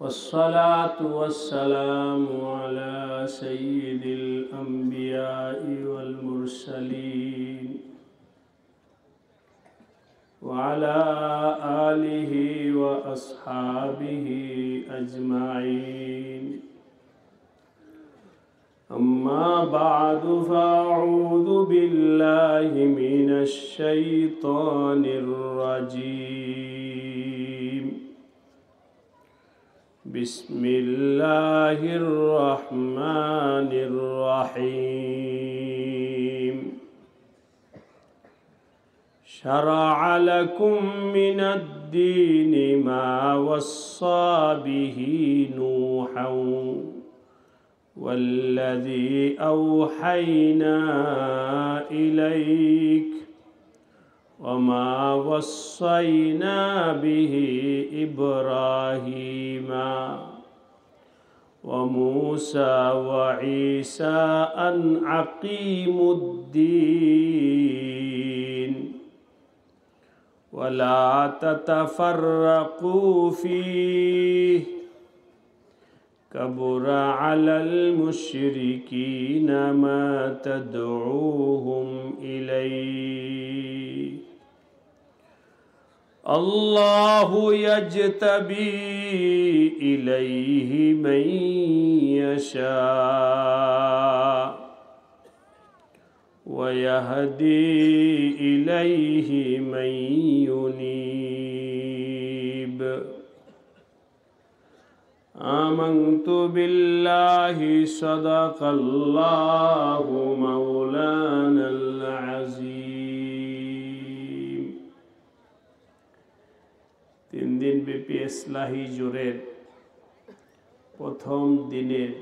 والصلاة والسلام على سيد الأنبياء والمرسلين وعلى آله وأصحابه أجمعين. أما بعد فأعوذ بالله من الشيطان الرجيم. بسم الله الرحمن الرحيم. شرع لكم من الدين ما وصى به نوحا والذي أوحينا إليك وما وصينا به إبراهيم وموسى وعيسى أن أقيموا الدين ولا تتفرقوا فيه كبر على المشركين ما تدعوهم إليه الله يجتبي إليه من يشاء ويهدي إليه من ينيب. آمنت بالله صدق الله مولانا العظيم. 3 দিন ব্যাপী ইসলাহি জোরের প্রথম দিনের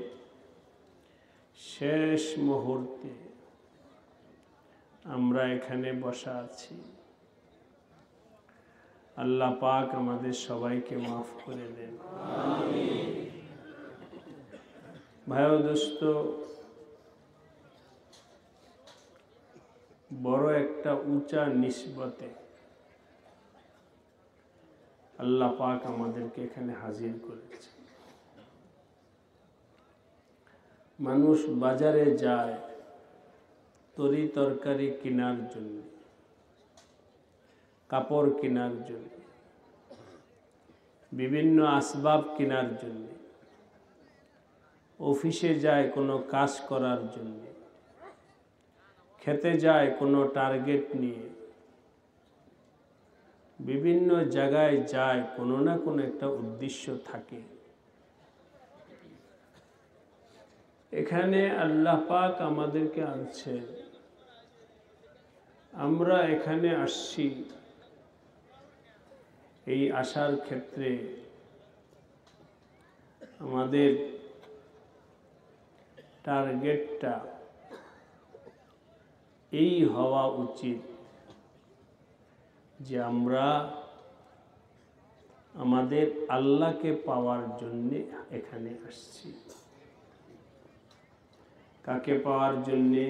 শেষ মুহূর্তে আমরা এখানে বসা আছি। আল্লাহ পাক আমাদের সবাইকে মাফ করে দেন। আমিন। ভাই ও দোস্ত, বড় একটা উঁচা নিসবতে আল্লাহ পাক আমাদেরকে এখানে হাজির করেছে। মানুষ বাজারে যায় তরি তরকারি কেনার জন্য, কাপড় কেনার জন্য, বিভিন্ন আসবাব কেনার জন্য, অফিসে যায় কোনো কাজ করার জন্য, খেতে যায় কোনো টার্গেট নিয়ে, বিভিন্ন জায়গায় যায় কোনো না কোনো একটা উদ্দেশ্য থাকে। এখানে আল্লাহ পাক আমাদেরকে আনছে, আমরা এখানে আসছি। এই আসার ক্ষেত্রে আমাদের টার্গেটটা এই হওয়া উচিত যে আমরা আমাদের আল্লাহকে পাওয়ার জন্য এখানে আসছি। কাকে পাওয়ার জন্যে?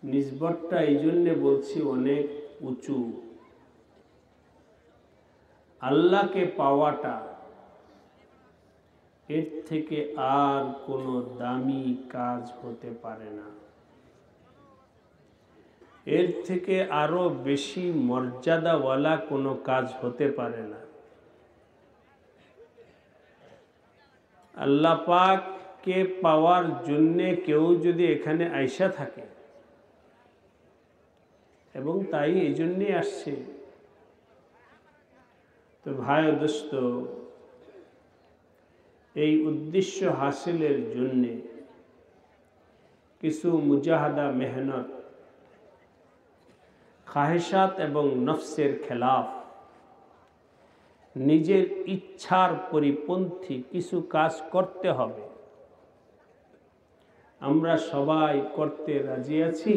নিসবতটা এই জন্যে বলছি অনেক উঁচু। আল্লাহকে পাওয়াটা এর থেকে আর কোনো দামি কাজ হতে পারে না, এর থেকে আরো বেশি মর্যাদাওয়ালা কোনো কাজ হতে পারে না। আল্লাহ পাককে পাওয়ার জন্যে কেউ যদি এখানে আইসা থাকে, এবং তাই এই জন্যই আসছে, তো ভাই ও দোস্ত, এই উদ্দেশ্য হাসিলের জন্যে কিছু মুজাহাদা, মেহনত, খাহেশাত এবং নফসের খেলাফ, নিজের ইচ্ছার পরিপন্থী কিছু কাজ করতে হবে। আমরা সবাই করতে রাজি আছি?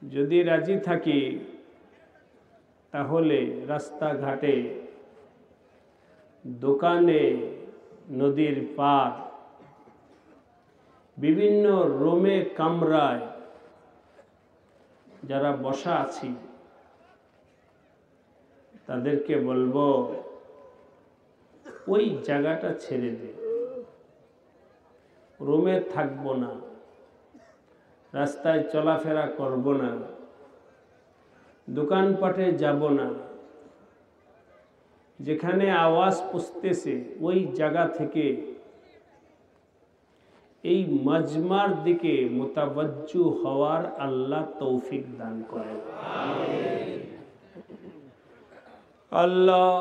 যদি রাজি থাকি তাহলে রাস্তাঘাটে, দোকানে, নদীর পার, বিভিন্ন রুমে কামরায় যারা বসা আছি তাদেরকে বলবো ওই জায়গাটা ছেড়ে দে, রুমে থাকবো না, রাস্তায় চলাফেরা করব না, দোকানপাটে যাব না, যেখানে আওয়াজ পুষতেছে ওই জায়গা থেকে এই মাজমার দিকে মুতাওয়াজ্জু হওয়ার আল্লাহ তৌফিক দান করেন। আল্লাহ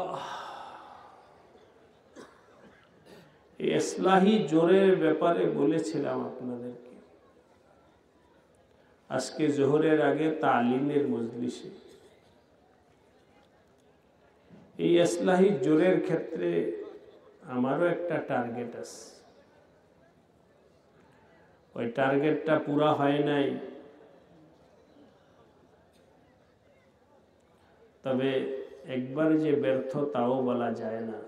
ইসলাহি জোরের ব্যাপারে বলেছিলাম আপনাদেরকে আজকে জোহরের আগে তালিমের মজলিসে। এই ইসলাহি জোরের ক্ষেত্রে আমারও একটা টার্গেট আছে, ওই টার্গেটটা পুরা হয় নাই, তবে একবার যে ব্যর্থ তাও বলা যায় না।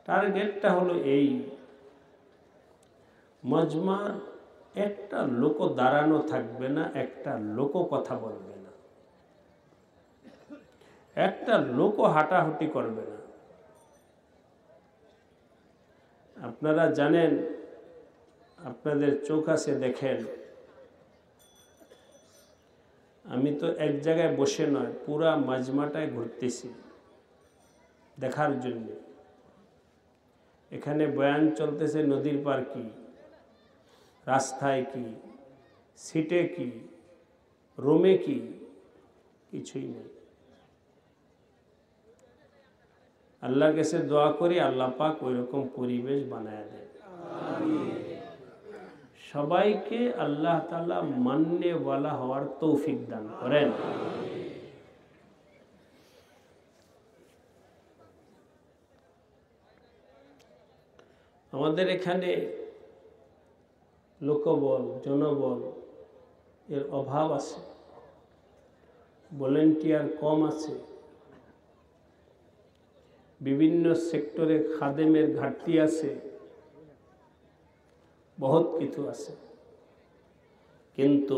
টার্গেটটা হলো এই, মজমার একটা লোক দাঁড়ানো থাকবে না, একটা লোক কথা বলবে না, একটা লোক হাঁটাহাঁটি করবে না। আপনারা জানেন, আপনাদের চোখ আছে, দেখেন, আমি তো এক জায়গায় বসে নয়, পুরা মাজমাটায় ঘুরতেছি দেখার জন্য। এখানে বয়ান চলতেছে, নদীর পার কি, রাস্তায় কি, সিটে কি, রুমে কি, কিছুই নেই। আল্লাহর কাছে দোয়া করি আল্লাহ পাক ওইরকম পরিবেশ বানায় দেন। সবাইকে আল্লাহ তাআলা মাননেওয়ালা হওয়ার তৌফিক দান করেন। আমাদের এখানে লোকবল, জনবল এর অভাব আছে, ভলেন্টিয়ার কম আছে, বিভিন্ন সেক্টরে খাদেমের ঘাটতি আছে, বহুত কিছু আছে। কিন্তু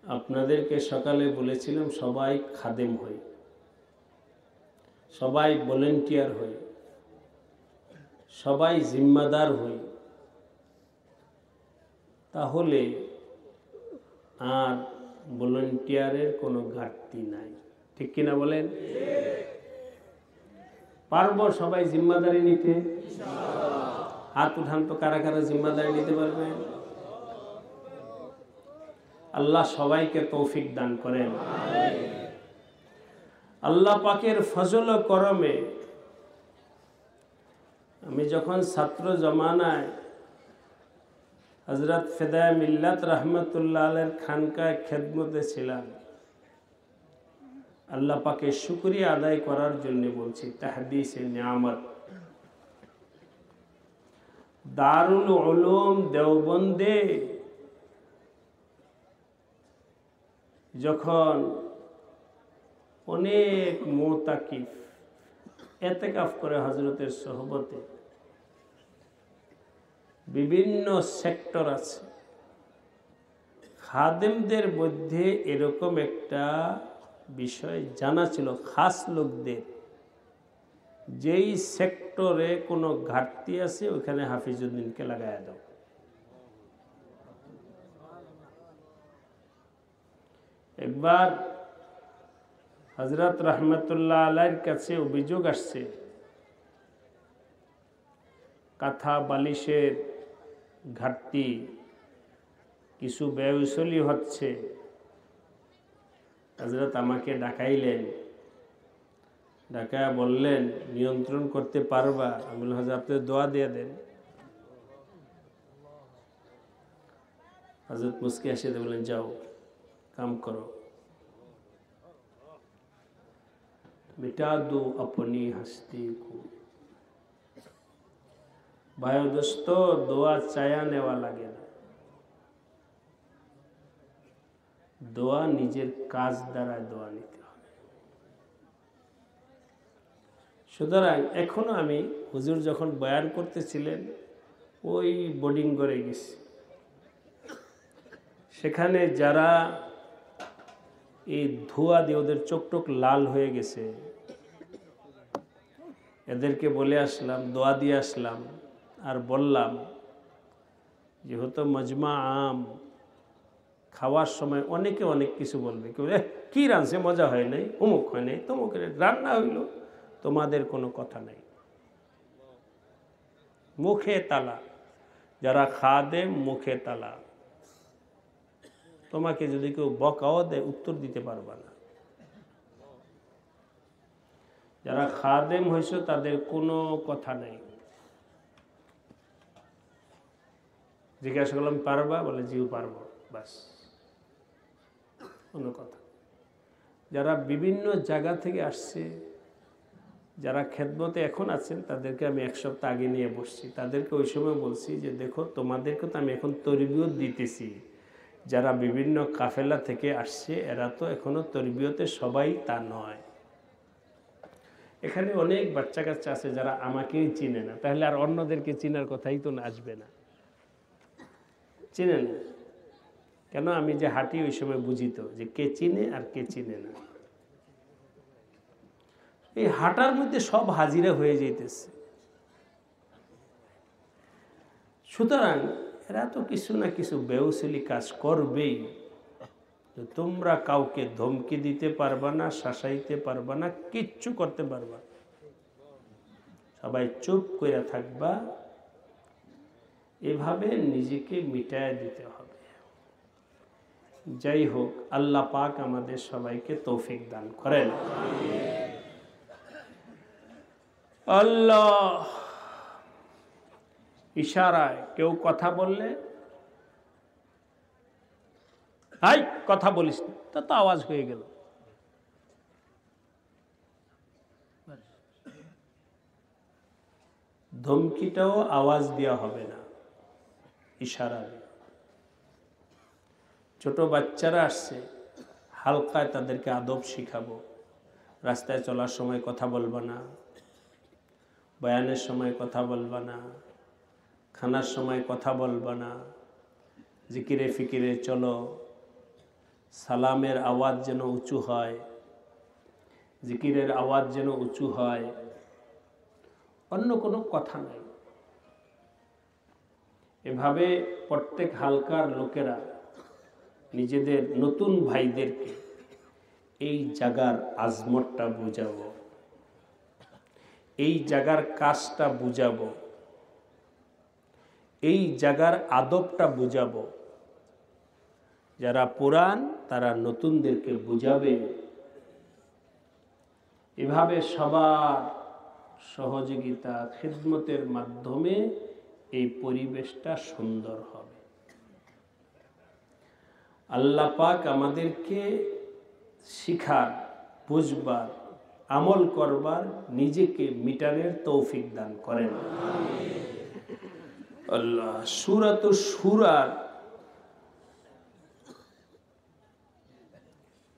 আপনাদেরকে সকালে বলেছিলাম সবাই খাদেম হই, সবাই ভলেন্টিয়ার হই, সবাই জিম্মাদার হই, তাহলে আর ভলেন্টিয়ারের কোনো ঘাটতি নাই। ঠিক কিনা বলেন? পারবো সবাই জিম্মাদারি নিতে? হাত উঠান তো, কারা কারা জিম্মাদারি নিতে পারবেন? আল্লাহ সবাইকে তৌফিক দান করেন। আল্লাহ পাকের ফজল ও করমে আমি যখন ছাত্র জমানায় হযরত ফিদায়ে মিল্লাত রাহমাতুল্লাহ আলাইহির খানকায় খেদমতে ছিলাম, আল্লাহ পাকের শুকরিয়া আদায় করার জন্য বলছি, তাহদিসে নিয়ামত দারুল উলুম দেওবন্দে যখন অনেক মুতাকিফ এতেকাফ করে হযরতের সোহবতে, বিভিন্ন সেক্টর আছে, খাদেমদের মধ্যে এরকম একটা বিষয় জানা ছিল, খাস লোকদের যেই সেক্টরে কোনো ঘাটতি আছে ওখানে হাফিজউদ্দিনকে লাগায়া দাও। একবার হযরত রাহমাতুল্লাহ আলাইহির কাছে অভিযোগ আসছে, কাঁথা বালিশের ঘাটতি, কিছু ব্যয়সলি হচ্ছে। হযরত আমাকে ডাকাইলেন, ডাকায়া বললেন নিয়ন্ত্রণ করতে পারবা? আমি বললাম হযরত আপনি দোয়া দিয়ে দেন। হযরত মুস্কি হাসিয়ে বললেন যাও কাম করো, मिटा दो अपनी हस्ती को। भाइयों दोस्तों, दुआ चायाने वाला गे ना, দোয়া নিজের কাজ দ্বারা দোয়া নিতে হবে। সুতরাং এখনো আমি হুজুর যখন বয়ান করতেছিলেন ওই বোর্ডিং করে গেছি, সেখানে যারা এই ধোঁয়া দিয়ে ওদের চোখ টোক লাল হয়ে গেছে। এদেরকে বলে আসলাম, দোয়া দিয়ে আসলাম, আর বললাম যেহেতু মজমা আম, খাওয়ার সময় অনেকে অনেক কিছু বলবে, কেউ কী রাঁধছে, মজা হয় নাই, অমুক হয় নাই, তমুক রান্না হইল, তোমাদের কোনো কথা নাই, মুখে তালা। যারা খাদেম মুখে তালা, তোমাকে যদি কেউ বকাও দেয় উত্তর দিতে পারবা না। যারা খাদেম হয়েছে তাদের কোনো কথা নাই। জিজ্ঞাসা করলাম পারবা, বলে জিও পারবো, বাস, কোনো কথা। যারা বিভিন্ন জায়গা থেকে আসছে, যারা খেদমতে এখন আছেন, তাদেরকে আমি এক সপ্তাহ আগে নিয়ে বসছি, তাদেরকে ওই সময় বলছি যে দেখো তোমাদেরকে তো আমি এখন তরবিয়ত দিতেছি, যারা বিভিন্ন কাফেলা থেকে আসছে এরা তো এখনো তরবিয়তে সবাই তা নয়। এখানে অনেক বাচ্চা কাচ্চা আছে যারা আমাকেই চিনে না, তাহলে আর অন্যদেরকে চিনার কথাই তো আসবে না। চিনে না কেন? আমি যে হাঁটি ওই সময় বুঝি তো যে কে চিনে আর কে চিনে না। এই হাঁটার মধ্যে সব হাজিরা হয়ে যাইতেছে। সুতরাং এরা তো কিছু না কিছু বেউসুলি কাজ করবেই। তোমরা কাউকে ধমকি দিতে পারবা না, শাসাইতে পারবা না, কিচ্ছু করতে পারবা না। সবাই চুপ করে থাকবা, এভাবে নিজেকে মিটায় দিতে হবে। যাই হোক, আল্লাহ পাক আমাদের সবাইকে তৌফিক দান করেন। আল্লাহ ইশারায় কেউ কথা বললে, হাই কথা বলিস না, তা তো আওয়াজ হয়ে গেল। ধমকিটাও আওয়াজ দেওয়া হবে না, ইশারা। ছোট বাচ্চারা আসছে, হালকায় তাদেরকে আদব শিখাবো। রাস্তায় চলার সময় কথা বলবা না, বয়ানের সময় কথা বলবা না, খানার সময় কথা বলবা না, জিকিরে ফিকিরে চলো, সালামের আওয়াজ যেন উঁচু হয়, জিকিরের আওয়াজ যেন উঁচু হয়, অন্য কোনো কথা নাই। এভাবে প্রত্যেক হালকার লোকেরা নিজেদের নতুন ভাইদেরকে এই জায়গার আজমতটা বুঝাবো, এই জায়গার কাজটা বুঝাবো, এই জায়গার আদবটা বুঝাবো। যারা পুরান তারা নতুনদেরকে বুঝাবে। এভাবে সবার সহযোগিতা খিদমতের মাধ্যমে এই পরিবেশটা সুন্দর হবে। আল্লাহ পাক আমাদেরকে শিখার, বুঝবার, আমল করবার, নিজেকে মিটারের তৌফিক দান করেন আল্লাহ। সূরাতুশ শূরার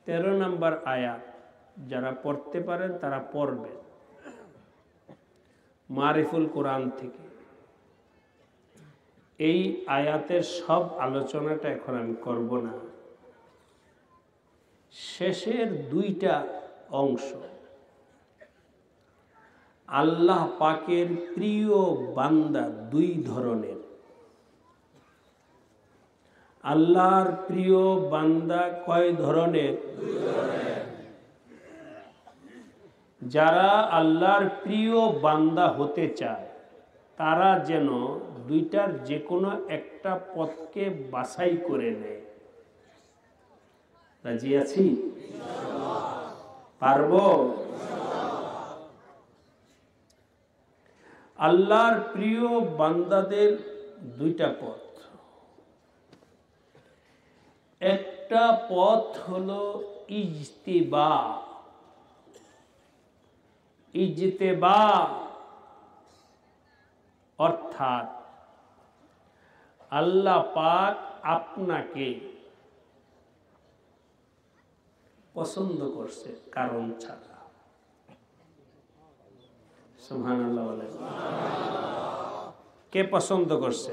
13 নম্বর আয়াত যারা পড়তে পারেন তারা পড়বেন, মারিফুল কোরআন থেকে। এই আয়াতের সব আলোচনাটা এখন আমি করব না। শেষের দুইটা অংশ আল্লাহ পাকের প্রিয় বান্দা দুই ধরনের। আল্লাহর প্রিয় বান্দা কয় ধরনের? যারা আল্লাহর প্রিয় বান্দা হতে চায় তারা যেন দুইটার যে কোনো একটা পথকে বাছাই করে নেয়। রাজি আছি? পারবো? আল্লাহর প্রিয় বান্দাদের দুইটা পথ। একটা পথ হলো ইজতিবা। ইজতিবা অর্থাৎ আল্লাহ পাক আপনাকে পছন্দ করছে কারণ ছাড়া। সুবহানাল্লাহ বলেন। কে পছন্দ করছে?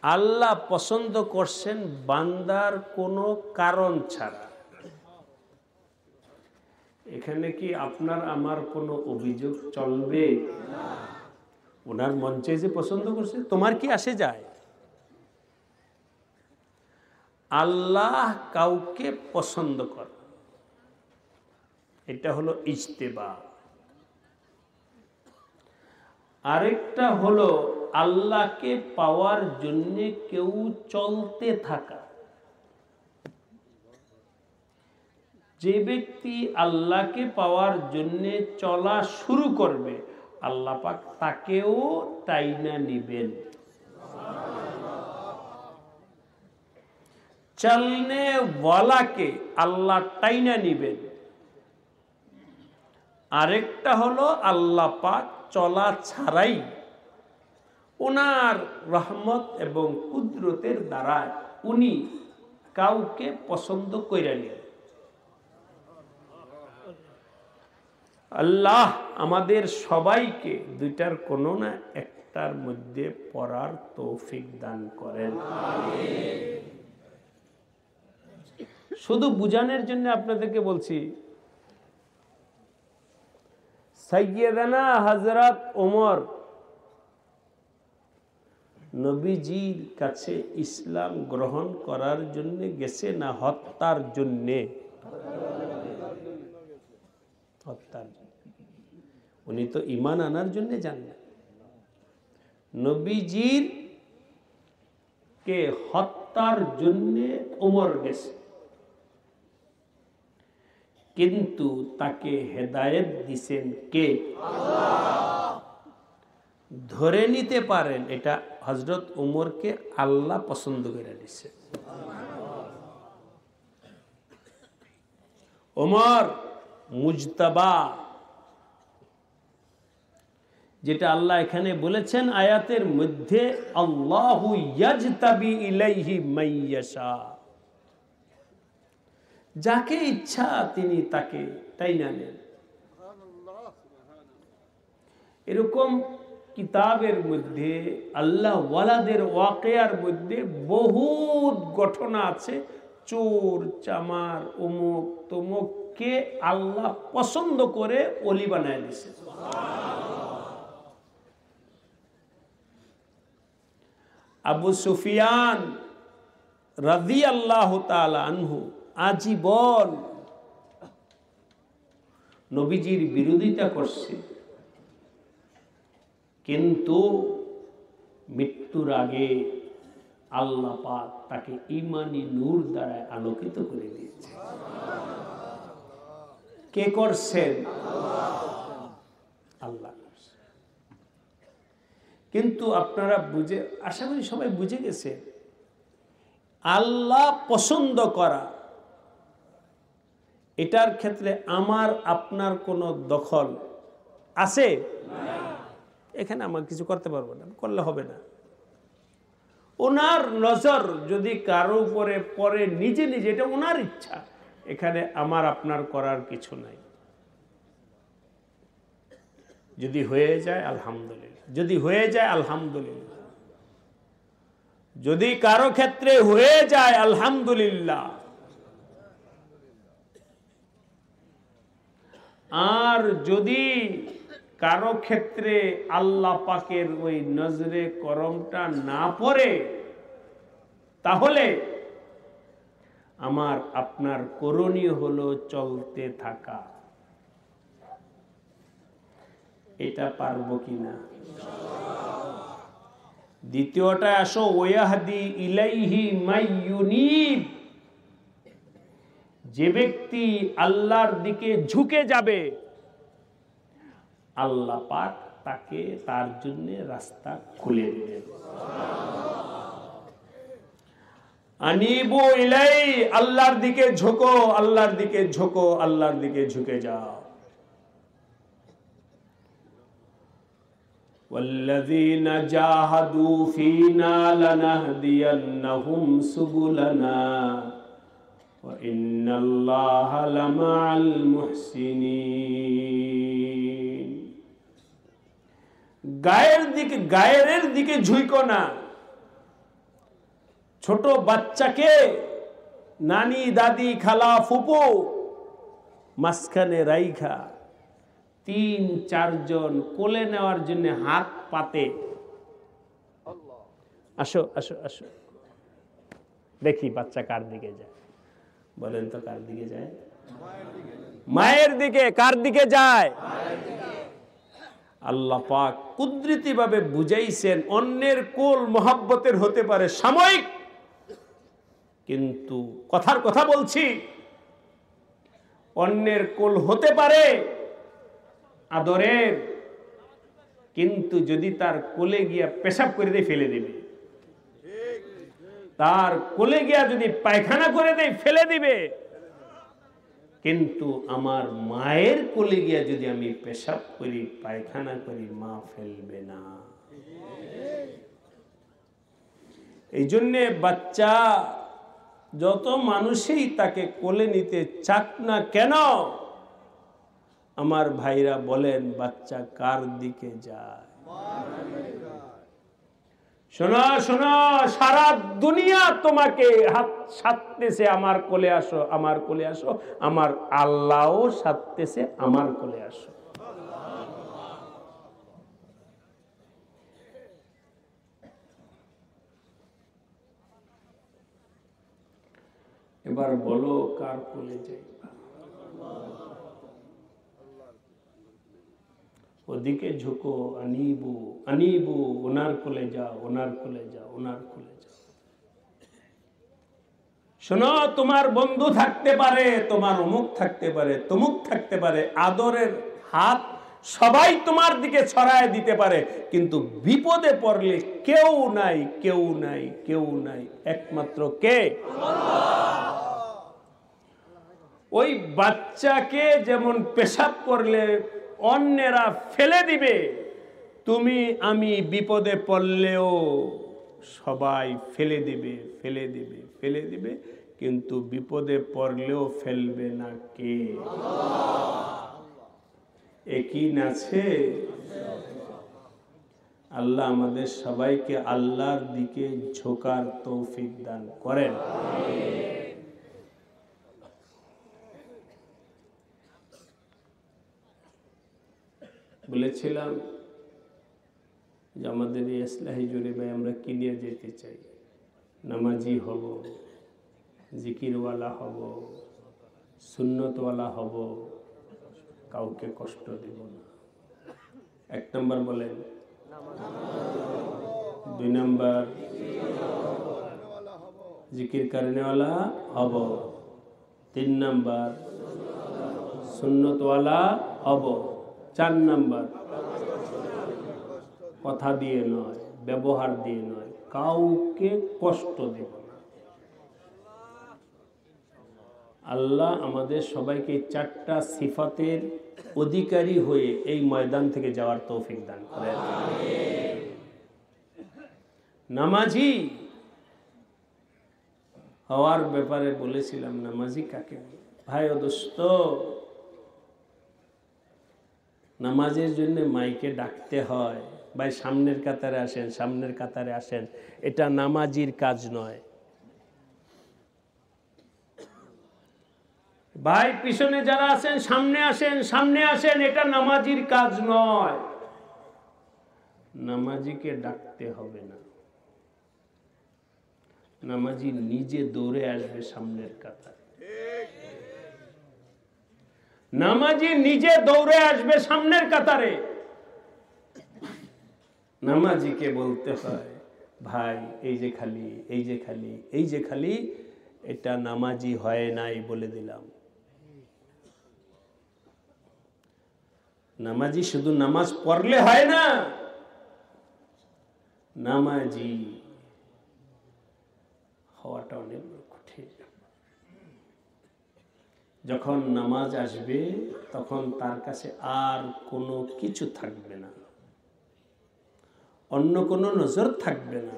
আল্লাহ পছন্দ করছেন বান্দার কোনো কারণ ছাড়া। এখানে কি আপনার আমার কোনো অভিযোগ চলবে? ওনার মন চেয়ে যে পছন্দ করছে, তোমার কি আসে যায়? আল্লাহ কাউকে পছন্দ করে, এটা হলো ইজতেবা। আরেকটা হলো আল্লাহকে পাওয়ার জন্য কেউ চলতে থাকা। যে ব্যক্তি আল্লাহকে পাওয়ার জন্য চলা শুরু করবে, আল্লাহ পাক তাকেও টাইনা নিবেন। চলনে ওয়ালাকে আল্লাহ টাইনা নিবেন। আরেকটা হলো আল্লাহ পাক চলা ছাড়াই ওনার রহমত এবং কুদরতের দ্বারা উনি কাউকে পছন্দ কইরা নেন। আল্লাহ আমাদের সবাইকে দুইটার কোনো না একটার মধ্যে পড়ার তৌফিক দান করেন। শুধু বুঝানোর জন্য আপনাদেরকে বলছি, সাইয়্যিদানা হযরত ওমর নবীজির কাছে ইসলাম গ্রহণ করার জন্য গেছে না হত্যার জন্যে? হত্যার জন্য। উনি তো ঈমান আনার জন্য যান না, নবীজির কে হত্যার জন্য ওমর গেছে। কিন্তু তাকে হেদায়েত দিছেন কে? আল্লাহ। ধরে নিতে পারেন এটা হযরত ওমরকে আল্লাহ পছন্দ করে দিছে। ওমর মুজতাবা, যেটা আল্লাহ এখানে বলেছেন আয়াতের মধ্যে, আল্লাহু ইয়াজতাবি ইলাইহি মাইয়াশা, যাকে ইচ্ছা তিনি তাকে টাইনা নেন। এরকম কিতাবের মধ্যে আল্লাহ ওয়ালাদের ওয়াকিয়ার মধ্যে বহুত ঘটনা আছে। চোর চামার অমুক তমুককে আল্লাহ পছন্দ করে ওলি বানায় দিছে। আবু সুফিয়ান রাদিয়াল্লাহু তাআলা আনহু আজীবন নবীজির বিরোধিতা করছে, কিন্তু মৃত্যুর আগে আল্লাহ পাক তাকে ঈমানি নূর দ্বারা আলোকিত করে দিয়েছে। কে করছেন? আল্লাহ। কিন্তু আপনারা বুঝে, আশা করি সবাই বুঝে গেছে, আল্লাহ পছন্দ করা এটার ক্ষেত্রে আমার আপনার কোনো দখল আছে? এখানে আমার কিছু করতে পারবো না, করলে হবে না। ওনার নজর যদি কারো উপরে পরে নিজে নিজে, এটা ওনার ইচ্ছা, এখানে আমার আপনার করার কিছু নাই। যদি হয়ে যায় আলহামদুলিল্লাহ, যদি হয়ে যায় আলহামদুলিল্লাহ, যদি কারো ক্ষেত্রে হয়ে যায় আলহামদুলিল্লাহ। আর যদি কারো ক্ষেত্রে আল্লাহ পাকের ওই নজরে করমটা না পড়ে, তাহলে আমার আপনার করণীয় হলো চলতে থাকা। এটা পারবো কিনা? দ্বিতীয়টা আসো, ওয়াহদি ইলাইহি মাইয়ুনিব, যে ব্যক্তি আল্লাহর দিকে ঝুঁকে যাবে আল্লাহ পাক তাকে তার জন্য রাস্তা খুলে দিবেন। আনিবু ইলাই, আল্লাহর দিকে ঝুঁকো, আল্লাহর দিকে ঝুঁকো, আল্লাহর দিকে ঝুঁকে যাও। والذين جاهدوا فينا لنهدينهم سبلنا وإن الله لمع المحسنين। গায়ের দিকে ঝুঁকো না, ছোট বাচ্চাকে নানি দাদি খালা ফুপু মাঝখানে রাইখা 3-4 জন কোলে নেওয়ার জন্য হাত পাতে, আসো আসো আসো, দেখি বাচ্চা কার দিকে যায়, বলেন তো কার দিকে যায়? মায়ের দিকে। কার দিকে যায়? আল্লাহ পাক কুদরতি ভাবে বুঝাইছেন অন্যের কোল মহব্বতের হতে পারে সাময়িক, কিন্তু কথার কথা বলছি, অন্যের কোল হতে পারে আদরের, কিন্তু যদি তার কোলে গিয়া পেশাব করে দিয়ে ফেলে দেবে, তার কোলে গিয়া যদি পায়খানা করে দেয় ফেলে দিবে, কিন্তু আমার মায়ের কোলে গিয়া যদি আমি পেশাব করি পায়খানা করি মা ফেলবে না। এই জন্যে বাচ্চা যত মানুষই তাকে কোলে নিতে চাক না কেন, আমার ভাইরা বলেন বাচ্চা কার দিকে যায়? শোনো শোনো, সারা দুনিয়া তোমাকে হাত সাধতেছে আমার কোলে আসো, আমার কোলে আসো, আমার আল্লাহও সাধতেছে আমার কোলে আসো। এবার বলো কার কোলে যাই? ওদিকে ঝুঁকো, আনিবু আনিবু, ওনার কোলে যাও, ওনার কোলে যাও, ওনার কোলে যাও। শোনো, তোমার বন্ধু থাকতে পারে, তোমার অমুক থাকতে পারে, তমুক থাকতে পারে, আদরের হাত সবাই তোমার দিকে ছড়ায় দিতে পারে, কিন্তু বিপদে পড়লে কেউ নাই, কেউ নাই, কেউ নাই, একমাত্র কে? ওই বাচ্চাকে যেমন পেশাব করলে অন্যেরা ফেলে দিবে, তুমি আমি বিপদে পড়লেও সবাই ফেলে দিবে, ফেলে দিবে, ফেলে দিবে, কিন্তু বিপদে পড়লেও ফেলবে না কে? একই আছে। আল্লাহ আমাদের সবাইকে আল্লাহর দিকে ঝোঁকার তৌফিক দান করেন। বলেছিলাম যে আমাদের এই ইসলাহি জুড়ে ভাই আমরা কি নিয়ে যেতে চাই? নামাজি হব, জিকিরওয়ালা হব, সুন্নতওয়ালা হব, কাউকে কষ্ট দেব না। 1 নম্বর বলেন, 2 নম্বর জিকির করনেওয়ালা হব, 3 নম্বর সুন্নতওয়ালা হব, 4 নম্বর কথা দিয়ে নয়, ব্যবহার দিয়ে নয়, কাউকে কষ্ট দেব না। আল্লাহ আমাদের সবাইকে 4টা সিফাতের অধিকারী হয়ে এই ময়দান থেকে যাওয়ার তৌফিক দান করেন। নামাজি হওয়ার ব্যাপারে বলেছিলাম, নামাজি কাকে ভাই ও দোস্ত? নামাজের জন্য মাইকে ডাকতে হয়, ভাই সামনের কাতারে আসেন, সামনের কাতারে আসেন, এটা নামাজির কাজ নয়। ভাই পিছনে যারা আছেন সামনে আসেন, সামনে আসেন, এটা নামাজির কাজ নয়। নামাজিকে ডাকতে হবে না, নামাজি নিজে দৌড়ে আসবে সামনের কাতারে। নামাজি নিজে দৌড়ে আসবে সামনের কাতারে। নামাজিকে বলতে হয়, ভাই এই যে খালি, এই যে খালি, এই যে খালি, এটা নামাজি হয় নাই বলে দিলাম। নামাজি শুধু নামাজ পড়লে হয় না, নামাজি হওয়াটা অনেক কঠিন। যখন নামাজ আসবে তখন তার কাছে আর কোনো কিছু থাকবে না, অন্য কোনো নজর থাকবে না।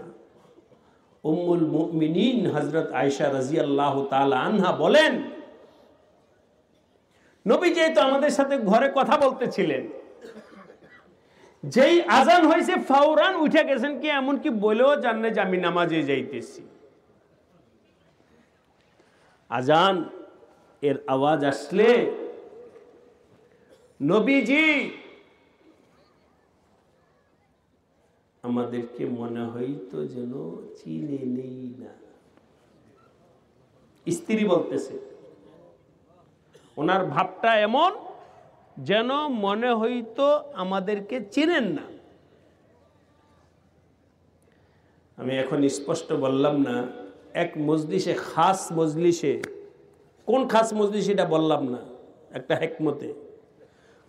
উম্মুল মুমিনিন হযরত আয়েশা রাদিয়াল্লাহু তাআলা আনহা বলেন, নবী যেহেতু আমাদের সাথে ঘরে কথা বলতেছিলেন, যেই আজান হয়েছে ফাওরান উঠে গেছেন, কি এমন কি বলেও জানেন যে আমি নামাজে যাইতেছি। আজান এর আওয়াজ আসলে নবীজি আমাদেরকে মনে হইতো যেন চিনে নেই না। স্ত্রী বলতেছে, ওনার ভাবটা এমন যেন মনে হইতো আমাদেরকে চিনেন না। আমি এখন স্পষ্ট বললাম না, এক মজলিসে, খাস মজলিসে, কোন খাস মজলিস এটা বললাম না, একটা হিকমতে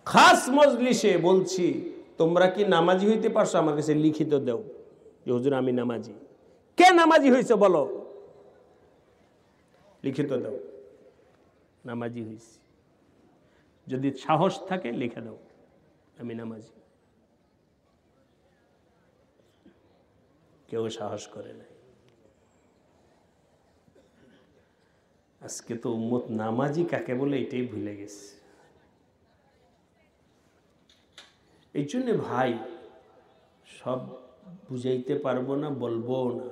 খাস মজলিসে বলছি, তোমরা কি নামাজি হইতে পারছো? আমার কাছে লিখিত দাও যে হুজুর আমি নামাজি। কে নামাজি হয়েছে বলো, লিখিত দাও নামাজি হয়েছি। যদি সাহস থাকে লিখে দাও আমি নামাজি। কেউ সাহস করে নাই। আজকে তো উম্মত নামাজি কাকে বলে এটাই ভুলে গেছে। এই জন্য ভাই সব বুঝাইতে পারবো না, বলবো না।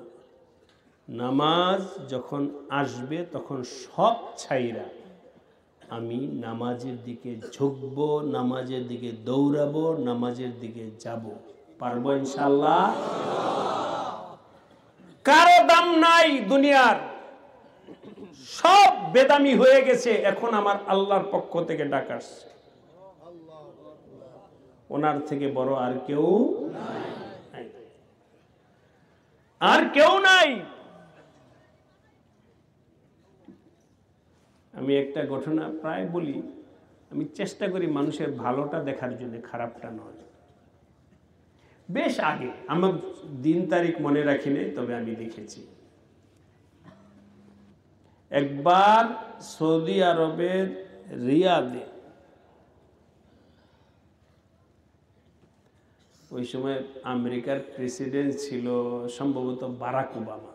নামাজ যখন আসবে তখন সব ছাইরা আমি নামাজের দিকে ঝুঁকবো, নামাজের দিকে দৌড়াবো, নামাজের দিকে যাব। পারবো ইনশাআল্লাহ। কারো দাম নাই দুনিয়ার, সব বেদামি হয়ে গেছে। এখন আমার আল্লাহর পক্ষ থেকে ডাক আসছে, ওনার থেকে বড় আর কেউ নাই, আর কেউ নাই। আমি একটা ঘটনা প্রায় বলি, আমি চেষ্টা করি মানুষের ভালোটা দেখার জন্য, খারাপটা নয়। বেশ আগে, আমার দিন তারিখ মনে রাখি নাই, তবে আমি দেখেছি একবার সৌদি আরবের রিয়াদে, ওই সময় আমেরিকার প্রেসিডেন্ট ছিল সম্ভবত বারাক ওবামা,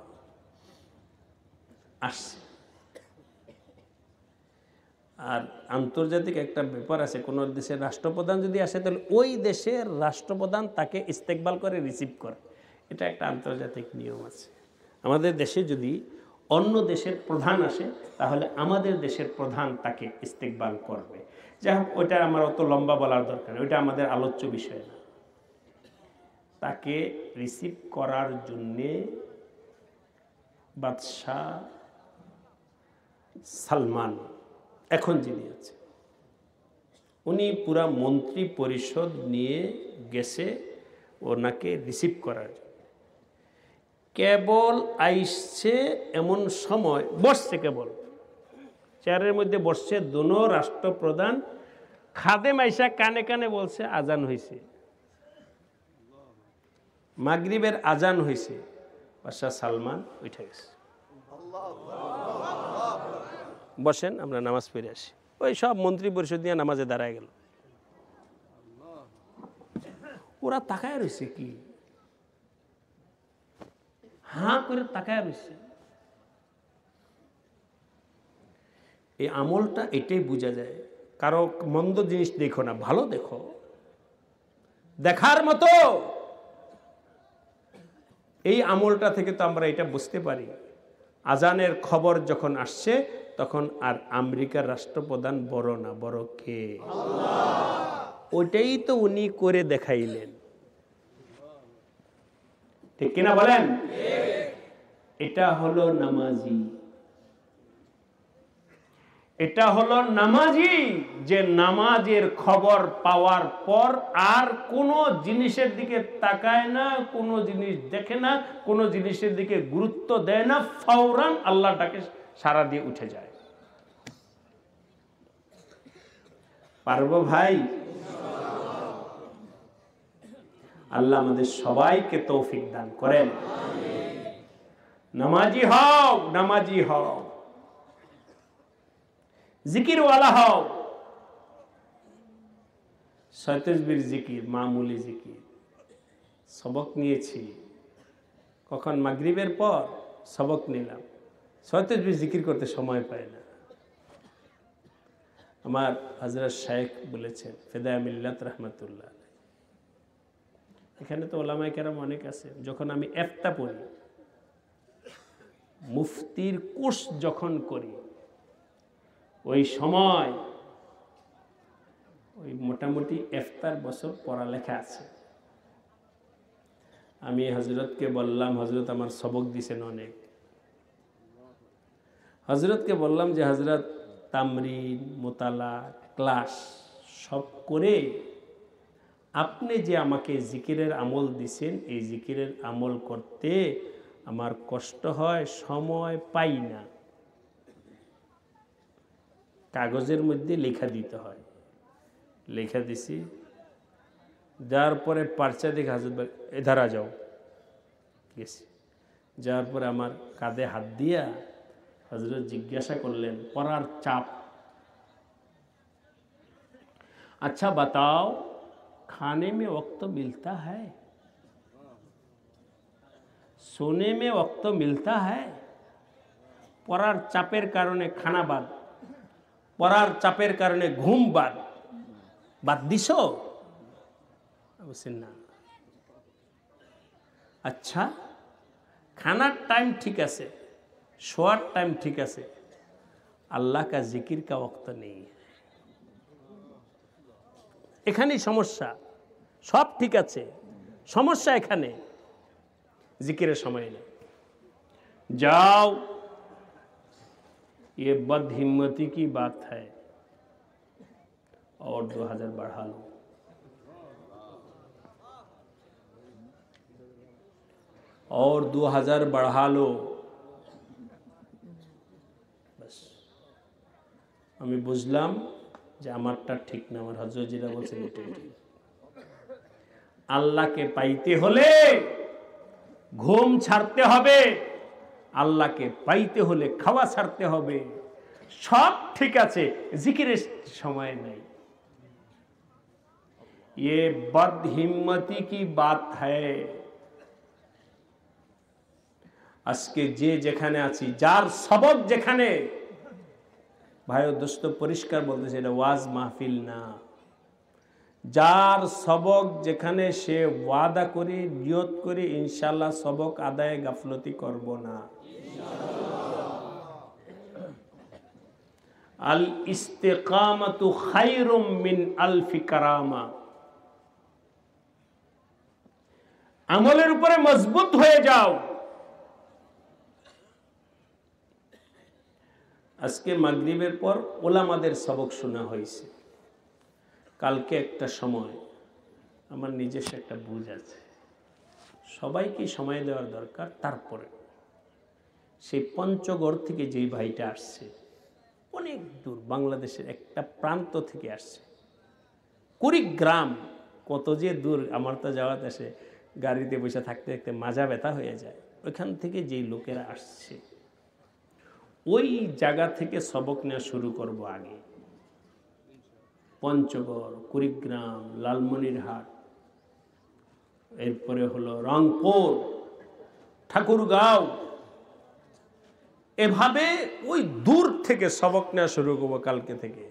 আসছে। আর আন্তর্জাতিক একটা ব্যাপার আছে, কোনো দেশের রাষ্ট্রপ্রধান যদি আসে তাহলে ওই দেশের রাষ্ট্রপ্রধান তাকে ইস্তেকবাল করে, রিসিভ করে। এটা একটা আন্তর্জাতিক নিয়ম আছে। আমাদের দেশে যদি অন্য দেশের প্রধান আসে তাহলে আমাদের দেশের প্রধান তাকে ইস্তেকবাল করবে। যাই হোক, ওইটা আমার অত লম্বা বলার দরকার নেই, ওইটা আমাদের আলোচ্য বিষয় না। তাকে রিসিভ করার জন্যে বাদশাহ সালমান, এখন যিনি আছে, উনি পুরা মন্ত্রী পরিষদ নিয়ে গেছে ওনাকে রিসিভ করার জন্য। কেবল আইসছে এমন সময়, বসছে, কেবল চেয়ারের মধ্যে বসছে, দোনো রাষ্ট্রপ্রধান, খাদেম আইসা কানে কানে বলছে আজান হয়েছে, মাগরিবের আজান হয়েছে। বাদশাহ সালমান উঠে গেছে, বসেন আমরা নামাজ পড়ে আসি। ওই সব মন্ত্রী পরিষদ নিয়ে নামাজে দাঁড়ায় গেল। ওরা তাকায় রয়েছে, কি হাঁ করে তাকায় রয়েছে। এই আমলটা এটাই বোঝা যায়, কারো মন্দ জিনিস দেখো না, ভালো দেখো, দেখার মতো। এই আমলটা থেকে তো আমরা এটা বুঝতে পারি, আজানের খবর যখন আসছে তখন আর আমেরিকার রাষ্ট্রপ্রধান বড় না, বড় কে? আল্লাহ। ওইটাই তো উনি করে দেখাইলেন, ঠিক কিনা বলেন? এটা হলো নামাজি, এটা হলো নামাজি, যে নামাজের খবর পাওয়ার পর আর কোনো জিনিসের দিকে তাকায় না, কোনো জিনিস দেখে না, কোনো জিনিসের দিকে গুরুত্ব দেয় না, ফৌরান আল্লাহ ডাকে সাড়া দিয়ে উঠে যায়। পারবো ভাই? আল্লাহ আমাদের সবাইকে তৌফিক দান করেন। নামাজি হও, নামাজি হও, জিকিরওয়ালা হও। 37 জিকির, মামুলি জিকির সবক নিয়েছি। কখন? মাগরিবের পর সবক নিলাম। 37 জিকির করতে সময় পায় না। আমার হযরত শাইখ বলেছেন, ফেদায়ে মিল্লাত রহমাতুল্লাহ, এখানে তো ওলামায়ে কেরাম অনেক আছে। যখন আমি ইফতা পড়ি, মুফতির কোর্স যখন করি, ওই সময় ওই মোটামুটি ইফতার বছর পড়ালেখা আছে। আমি হযরতকে বললাম, হযরত আমার সবক দিয়েছেন অনেক। হযরতকে বললাম যে হযরত তামরিন মুতালা ক্লাস সব করে আপনি যে আমাকে জিকিরের আমল দিছেন, এই জিকিরের আমল করতে আমার কষ্ট হয়, সময় পাই না। কাগজের মধ্যে লেখা দিতে হয়, লেখা দিছি। যার পরে পার্চা দেখে হাজরত ভাই এধারা যাও গেছি। যাওয়ার পরে আমার কাঁধে হাত দিয়া হযরত জিজ্ঞাসা করলেন, পড়ার চাপ, अच्छा बताओ खाने में वक्त मिलता है, सोने में वक्त मिलता है? পড়ার চাপের কারণে খানা বাদ, পড়ার চাপের কারণে ঘুম বাদ দিছো? বলছেন না। আচ্ছা, খানার টাইম ঠিক আছে, শোয়ার টাইম ঠিক আছে, আল্লাহ কা জিকির কা ওয়াক্ত নেই। এখানেই সমস্যা। সব ঠিক আছে, সমস্যা এখানে জিকিরের সময় নেই। যাও, ये बदहिम्मती की बात है, और 2000 बढ़ा लो। और 2000 बढ़ा लो। बस আমি বুঝলাম যে আমারটা ঠিক না, আমার হযরত যেটা বলছেন এটাই ঠিক। আল্লাহকে পাইতে হলে ঘুম ছাড়তে হবে, আল্লাহকে পাইতে হলে খাওয়া ছাড়তে হবে। সব ঠিক আছে, জিকিরের সময় নাই। ये बदहिम्मती की बात है। আজকে যে যেখানে আছি, যার সবক যেখানে, ভাই ও দোস্ত পরিষ্কার বলতেছে, এটা ওয়াজ মাহফিল না। যার সবক যেখানে, সে ওয়াদা করে নিয়ত করে ইনশাআল্লাহ সবক আদায়ে গাফলতি করব না। আল ইস্তিকামাতু খায়রুম মিন আলফি কারামা। আমলের উপরে মজবুত হয়ে যাও। আজকে মাগরিবের পর ওলামাদের সবক শোনা হয়েছে। কালকে একটা সময়, আমার নিজস্ব একটা বুঝ আছে, সবাইকে সময় দেওয়ার দরকার। তারপরে সেই পঞ্চগড় থেকে যেই ভাইটা আসছে, অনেক দূর, বাংলাদেশের একটা প্রান্ত থেকে আসছে, কুড়িগ্রাম, কত যে দূর। আমার তো যাওয়াতে আসে গাড়িতে বসে থাকতে থাকতে মাজা ব্যথা হয়ে যায়। ওইখান থেকে যেই লোকেরা আসছে, ওই জায়গা থেকে সবক নেওয়া শুরু করব আগে। পঞ্চগড়, কুড়িগ্রাম, লালমনিরহাট, এরপরে হলো রংপুর, ঠাকুরগাঁও, এভাবে ওই দূর থেকে সবক নেওয়া শুরু করব কালকে থেকে।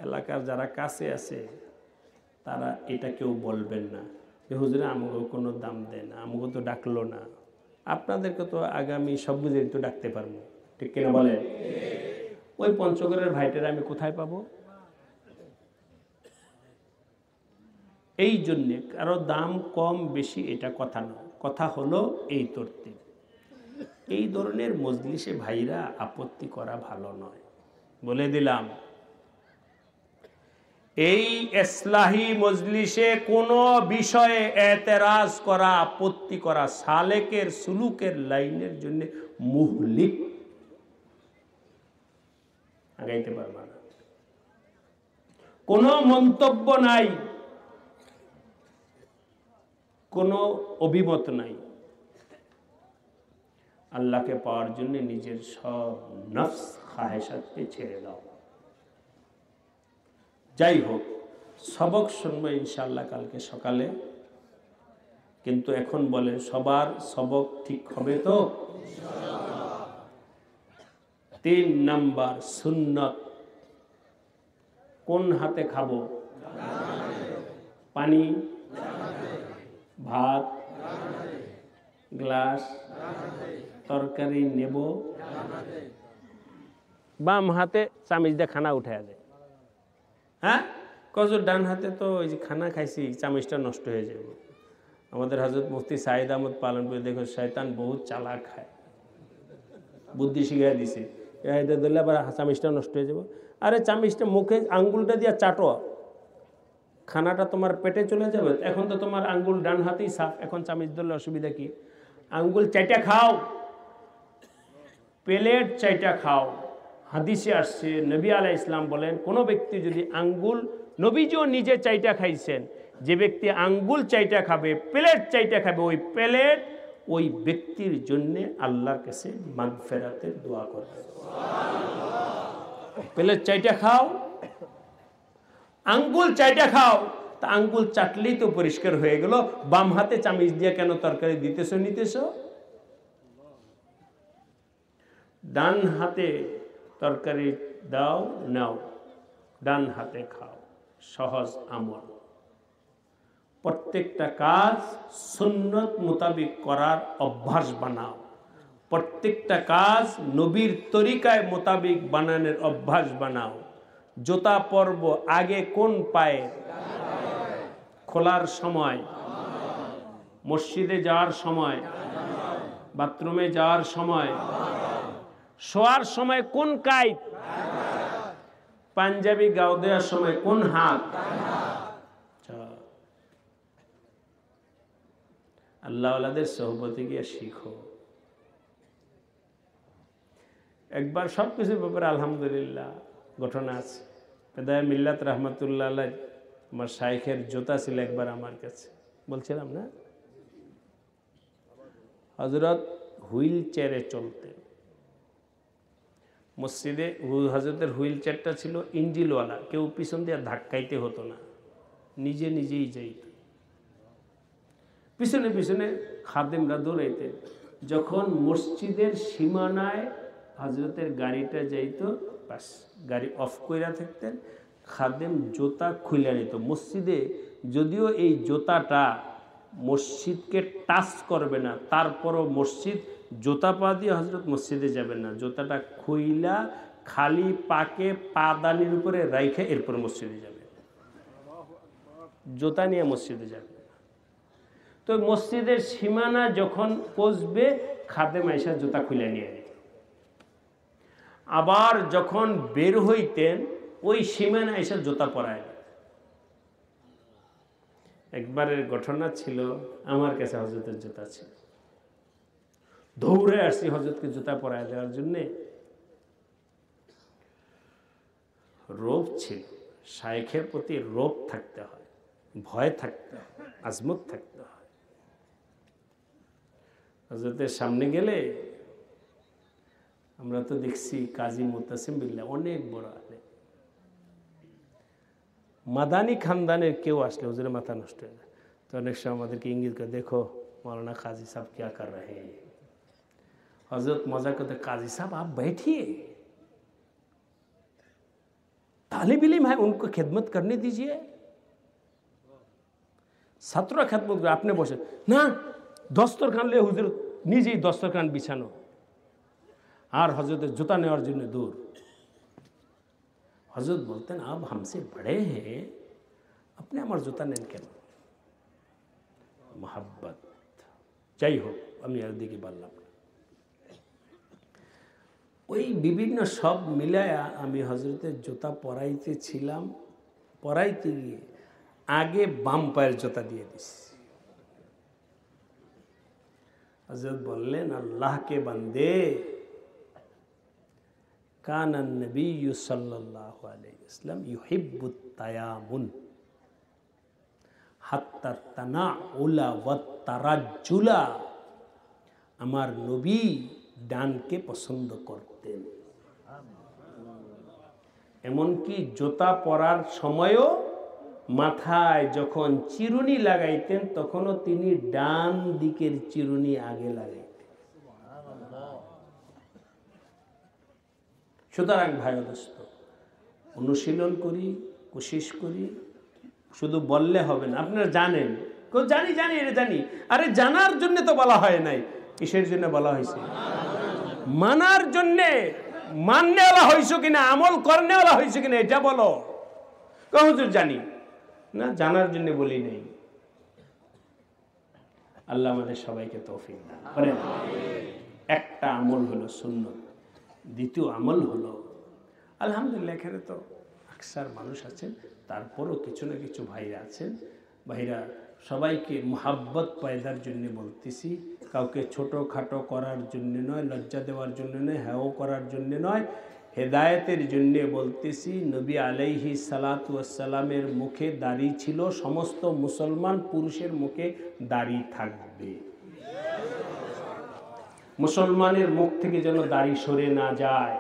এলাকার যারা কাছে আছে তারা এটা কেউ বলবেন না যে হুজুরে আমাকে কোনো দাম দেয় না, আমাকে তো ডাকলো না। আপনাদেরকে তো আগামী সব দিন তো ডাকতে পারবো, ঠিক কিনা বলেন? ওই পঞ্চগড়ের ভাইটারা আমি কোথায় পাবো? এই জন্যে কারো দাম কম বেশি এটা কথা না, কথা হলো এই তরতিব। এই ধরনের মজলিসে ভাইরা আপত্তি করা ভালো নয়, বলে দিলাম। এই ইসলাহি মজলিসে কোনো বিষয়ে এতেরাজ করা, আপত্তি করা সালেকের সুলুকের লাইনের জন্য মুহলিক, আগাইতে পারবা না। কোনো মন্তব্য নাই, কোনো অভিমত নাই। আল্লাহকে পাওয়ার জন্য নিজের সব নফস খাহেসাতকে ছেড়ে দাও। যাই হোক, সবক শুনবো ইনশাআল্লাহ কালকে সকালে। কিন্তু এখন বলে সবার সবক ঠিক হবে তো? 3 নাম্বার সুন্নত। কোন হাতে খাবো? পানি, ভাত, গ্লাস, তরকারি নেব, বাম হাতে চামিচ দিয়ে খানা উঠায় দেয়। হ্যাঁ, কজুর ডান হাতে তো ওই যে খানা খাইছি, চামিচটা নষ্ট হয়ে যাবে। আমাদের হযরত মুফতি সাইদ আহমদ পালনপুরে দেখো, শয়তান বহুত চালাক খায়, বুদ্ধি শিখিয়ে দিছে, এটা ধরলে আবার চামিচটা নষ্ট হয়ে যাবে। আরে চামিচটা মুখে আঙ্গুলটা দিয়ে চাটো, খানাটা তোমার পেটে চলে যাবে। এখন তো তোমার আঙ্গুল ডান হাতেই সাফ, এখন চামিচ ধরলে অসুবিধা কি? আঙ্গুল চাইটা খাও, প্লেট চাইটা খাও। হাদিসে আসছে, নবী আলাইহিস সালাম বলেন, কোনো ব্যক্তি যদি আঙ্গুল, নবীজিও নিজে চাইটা খাইছেন, যে ব্যক্তি আঙ্গুল চাইটা খাবে, প্লেট চাইটা খাবে, ওই প্লেট ওই ব্যক্তির জন্যে আল্লাহর কাছে মাগফিরাতের দোয়া করবে। প্লেট চাইটা খাও, আঙ্গুল চাইটা খাও, তা আঙ্গুল চাটলেই তো পরিষ্কার হয়ে গেল। বাম হাতে চামিচ দিয়ে কেন তরকারি দিতেছ নিতেছ? ডান হাতে তরকারি দাও, নাও, ডান হাতে খাও। সহজ আমল। প্রত্যেকটা কাজ সুন্নত মোতাবেক করার অভ্যাস বানাও। প্রত্যেকটা কাজ নবীর তরিকায় মোতাবেক বানানোর অভ্যাস বানাও। জুতা পরব আগে কোন পায়ে? খোলার সময়, মসজিদে যাওয়ার সময়, বাথরুমে যাওয়ার সময়, শোয়ার সময় কোন কাইত? পাঞ্জাবি গাও দেওয়ার সময় কোন হাত? আল্লাহওয়ালাদের সোহবতে গিয়ে শিখো। একবার সব কিছুর ব্যাপারে আলহামদুলিল্লাহ ঘটনা আছে। পেদায় মিল্লাত রহমতুল্লাহ আলাইহ, আমার শাইখের জুতা ছিল একবার আমার কাছে, বলছিলাম না, হযরত হুইল চেয়ারে চলতেন। মসজিদে হযরতের হুইল চেয়ারটা ছিল ইঞ্জিলওয়ালা, কেউ পিছন দিয়ে ধাক্কাইতে হতো না, নিজে নিজেই যাইত। পিছনে পিছনে খাদেমরা দৌড়াইতেন। যখন মসজিদের সীমানায় হযরতের গাড়িটা যাইত, বাস গাড়ি অফ কইরা থাকতেন, খাদেম জুতা খুলে নিত। মসজিদে যদিও এই জুতাটা মসজিদকে টাচ করবে না, তারপরও মসজিদ জুতা পা দিয়ে হযরত মসজিদে যাবেন না, জুতাটা খুইলা খালি পাকে পাদানির উপরে রাইখে এরপর মসজিদে যাবে, জুতা নিয়ে মসজিদে যাবে। তো মসজিদের সীমানা যখন পৌঁছবে, খাদেম আইসা জুতা খুলে নিয়ে যেত। আবার যখন বের হইতেন, ওই সীমানা এসে জুতা পরায়। একবারের ঘটনা ছিল, আমার কাছে হযরতের জুতা ছিল, দৌড়ে আসছি হযরতকে জুতা পরায় দেওয়ার জন্যে। রোব ছিল, শাইখের প্রতি রোব থাকতে হয়, ভয় থাকতে হয়, আজমত থাকতে হয়। হযরতের সামনে গেলে, আমরা তো দেখছি কাজী মুতাসিম বিল্লাহ অনেক বড় আলেম, মাদানী খানদানের কেউ আসলে হুজুরের মাথা নষ্ট হয়ে যায়। তো অনেক সময় আমাদেরকে ইঙ্গিত করে, দেখো মৌলানা কাজী সাহেব क्या कर रहे हैं। हजरत मजा करते, काजी साहब आप बैठिए, तालिब इल्म है, उनको खिदमत करने दीजिए। ছাত্ররা খেদমত করে, আপনি বসে না, দস্তরখান লিয়ে হুজুর নিজেই দস্তরখান বিছানো, আর হযরতের জুতা নেওয়ার জন্য দূর। হযরত বলতেন, আব হামসে বড়ে হ্যাঁ, আপনি আমার জুতা নেন কেন? মোহাব্বত। যাই হোক, আমি আর দিকে বললাম না। ওই বিভিন্ন সব মিলায়া আমি হযরতের জুতা পরাইতেছিলাম, পরাইতে গিয়ে আগে বাম পায়ের জুতা দিয়ে দিছি। হযরত বললেন, আল্লাহকে বান্দে, কানান নবী সাল্লাল্লাহু আলাইহি ওয়াসাল্লাম ইউহিব্বুত তায়ামুন হাত্তা তানাউলা ওয়াত তারাজ্জুলা। আমার নবী ডানকে পছন্দ করতেন, এমনকি জুতা পরার সময়ও মাথায় যখন চিরুনি লাগাইতেন, তখনও তিনি ডান দিকের চিরুনি আগে লাগাইতেন। সুতরাং ভাই দোস্ত, অনুশীলন করি, কোশিশ করি, শুধু বললে হবে না। আপনারা জানেন, জানি জানি এটা জানি, আরে জানার জন্য তো বলা হয় নাই, কিসের জন্য বলা হয়েছে? মানার জন্যে। মাননেওয়ালা হয়েছো কিনা, আমল করনেওয়ালা হয়েছো কিনা এটা বলো। হুজুর জানি না, জানার জন্য বলি নেই। আল্লাহ আমাদের সবাইকে তৌফিক দান করেন। একটা আমল হলো সুন্নত, দ্বিতীয় আমল হলো আলহামদুলিল্লাহ এখানে তো আকসার মানুষ আছেন, তারপরও কিছু না কিছু ভাইরা আছেন। ভাইরা সবাইকে মুহাব্বত পয়দার জন্য বলতেছি, কাউকে ছোটোখাটো করার জন্য নয়, লজ্জা দেওয়ার জন্য নয়, হ্যাও করার জন্য নয়, হেদায়েতের জন্য বলতেছি। নবী আলাইহি সালাতু ওয়াসসালামের মুখে দাড়ি ছিল, সমস্ত মুসলমান পুরুষের মুখে দাড়ি থাকবে। মুসলমানের মুখ থেকে যেন দাড়ি সরে না যায়।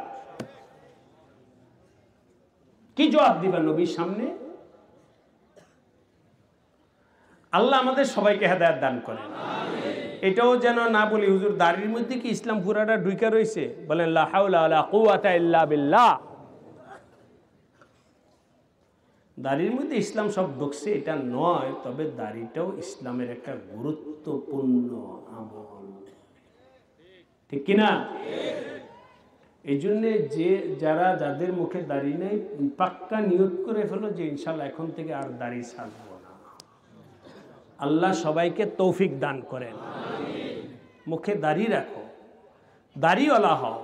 কি জবাব দিবা নবীর সামনে? আল্লাহ আমাদের সবাইকে হেদায়েত দান করেন। এটাও যেন না বলি হুজুর দাড়ির মধ্যে কি ইসলাম পুরাটা ঢুকে রয়েছে, বলেন লা হাওলা ওয়ালা কুওয়াতা ইল্লা বিল্লাহ। দাড়ির মধ্যে ইসলাম সব ঢুকছে এটা নয়, তবে দাড়িটাও ইসলামের একটা গুরুত্বপূর্ণ আমল, ঠিক কিনা? এই জন্যে যারা যাদের মুখে দাড়ি নেই পাক্কা নিয়ত করে ফেলো যে ইনশাল্লাহ এখন থেকে আর দাড়ি ছাড়বো না। আল্লাহ সবাইকে তৌফিক দান করেন। মুখে দাড়ি রাখো, দাড়িওয়ালা হও।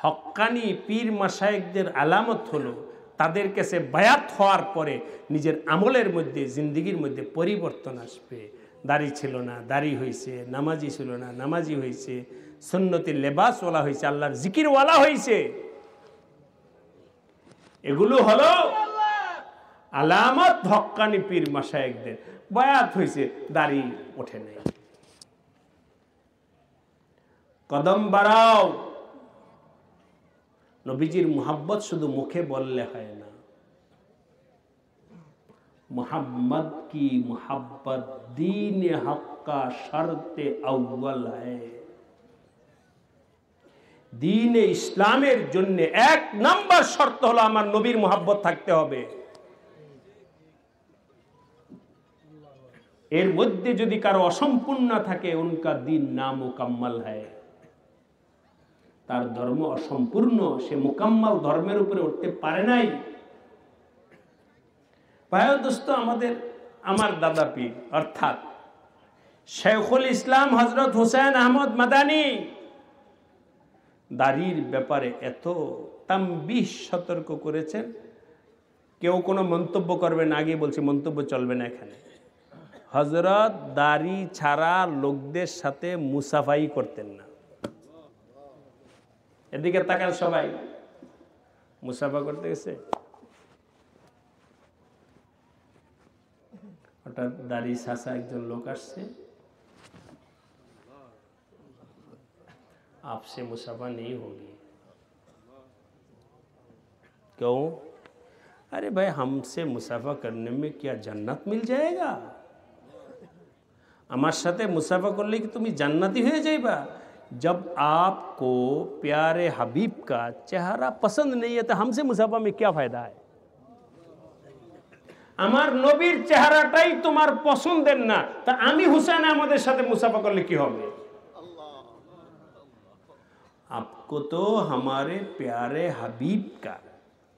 হক্কানি পীর মাশায়েখদের আলামত হলো তাদের কাছে বায়াত হওয়ার পরে নিজের আমলের মধ্যে, জিন্দিগির মধ্যে পরিবর্তন আসবে। দাড়ি ছিল না, দাড়ি হয়েছে, নামাজি ছিল না, নামাজি হয়েছে, সুন্নতের লেবাসওয়ালা হয়েছে, আল্লাহর জিকিরওয়ালা হয়েছে। এগুলো হলো আলামত হক্কানি পীর মাশায়েখদের। বায়াত হয়েছে, দাড়ি ওঠে নাই। কদম বাড়াও। নবীজির মুহাব্বত শুধু মুখে বললে হয় না, मोहम्मद की मोहब्बत दीन हक का शर्त अव्वल है। दीन इस्लामेर जन्य एक नम्बर शर्त हलो आमार नबीर मोहब्बत थाकते होबे। एर मध्य यदि कारो असम्पूर्ण थाके उनका दीन नामुकम्मल है। तार धर्म असम्पूर्ण, से मुकम्मल धर्मेर उपरे उठते पारे नाई। भाई दोस्त आमार दादा पीर अर्थात शेखुल इस्लाम हजरत हुसैन अहमद मदानी दाढ़िर ব্যাপারে এত তামবিহ সতর্ক করেছেন। কেউ কোনো মন্তব্য করবেন, আগে বলছি মন্তব্য চলবে না এখানে। হযরত দাড়ি ছাড়া লোকদের সাথে মুসাফাই করতেন না। এদিকে তাকান সবাই, মুসাফা করতে গেছে, হঠাৎ দাড়ি ছাঁচা একজন লোক আসছে, आपसे मुसाफा नहीं होगी। क्यों? अरे भाई हमसे मुसाफा करने में क्या जन्नत मिल जाएगा? আমার সাথে মুসাফা করলে কি তুমি জান্নাতি হয়ে যাইবা? जब आपको प्यारे हबीब का चेहरा पसंद नहीं है तो हमसे मुसाफा में क्या फायदा है? আমার নবীর চেহারাটাই তোমার পছন্দের না, তা আমি হুসেন আহমদের সাথে মুসাফা করলে কি হবে? आपको तो हमारे प्यारे हबीब का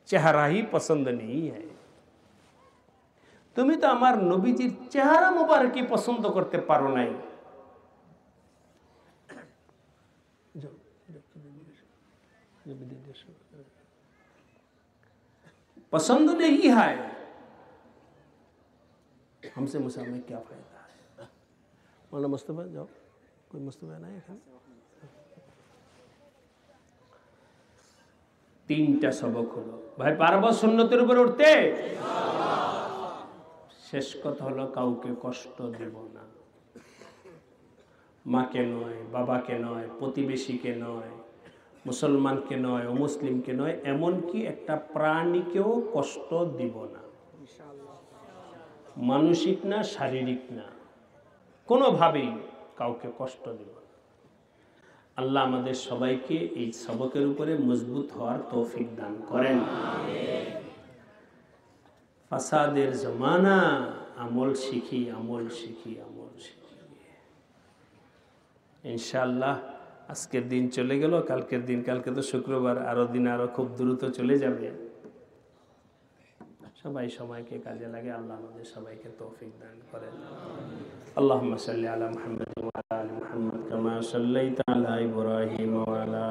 चेहरा ही पसंद नहीं है। তুমি তো আমার নবীজির চেহারা মুবারকই পছন্দ করতে পারো নাই। पसंद नहीं है, हमसे मुसाफा में क्या फायदा है? मौलाना मुस्तफा जाओ, कोई मुस्तफा नहीं है। তিনটা সবক হলো। ভাই পারবো সুন্নতের উপর উঠতে? শেষ কথা হলো কাউকে কষ্ট দেব না। মাকে নয়, বাবাকে নয়, প্রতিবেশীকে নয়, মুসলমানকে নয়, অমুসলিমকে নয়, এমনকি একটা প্রাণীকেও কষ্ট দিব না। মানসিক না, শারীরিক না, কোনোভাবেই কাউকে কষ্ট দেব না। আল্লাহ আমাদের সবাইকে এই সবকের উপরে মজবুত হওয়ার তৌফিক দান করেন। ফাসাদের জমানা, আমল শিখি, আমল শিখি, আমল শিখি। ইনশাআল্লাহ আজকের দিন চলে গেল, কালকের দিন, কালকে তো শুক্রবার, আরো দিন আরো খুব দ্রুত চলে যাবে। সবাই সময়কে কাজে লাগে। আল্লাহ আমাদের সবাইকে তৌফিক দান করেন। আল্লাহুম্মা সাল্লি আলা মুহাম্মাদ ওয়া আলা আলি মুহাম্মাদ কামা সাল্লাইতা আলা ইব্রাহিম ওয়া আলা